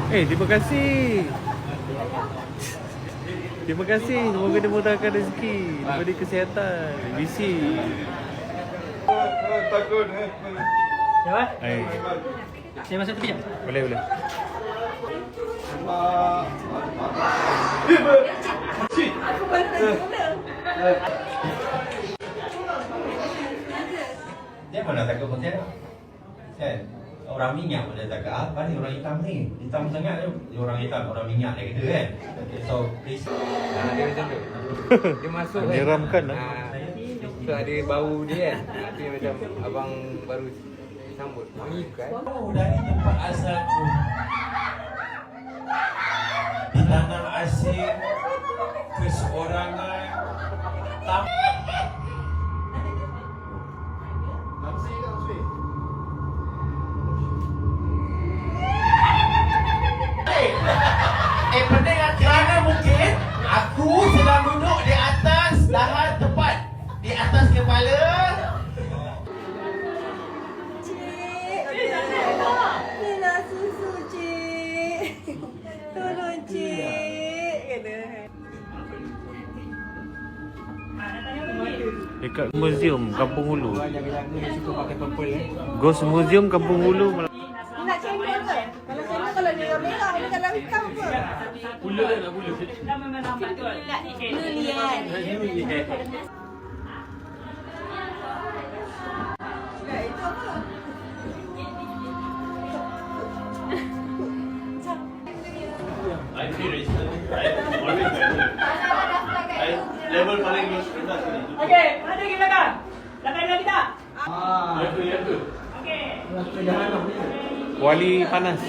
Terima kasih. Terima kasih. Semoga dimudahkan rezeki, diberi kesihatan, visi. Takut. Siapa? Eh, Saya masuk tepi jap. boleh. Aku baru nak guna. Dia mana takut pun dia. Kan? Orang minyak pun dia cakap, apa ni orang hitam ni? Hitam sangat tu. Dia orang hitam, orang minyak dia kata kan. Okay, so please. Dia macam tu. Dia masuk kan. Menyeramkan lah. So ada bau dia kan. Dia macam abang baru sambut. Wangi kan. Oh, dari tempat asalku. Di tanah asing, keseorangan, pendengar kerana mungkin aku sedang duduk di atas dahan tepat di atas kepala. Cik, ni nak susu, Cik. Tolong, Cik. Kena. Dekat museum Kampung Ulu. Orang yang bilang dia suka pakai purple eh. Ghost Museum Kampung Ulu. Ni nak cendol ke? Kalau cendol kalau dia merah, dia kalau hitam ke? Pula nak pula. Lulian. Itu apa? I feel it's always level paling rendah sini. Okey, mana pergi belakang? Belakang dia kita. Ya tu. Okey. Wali panas.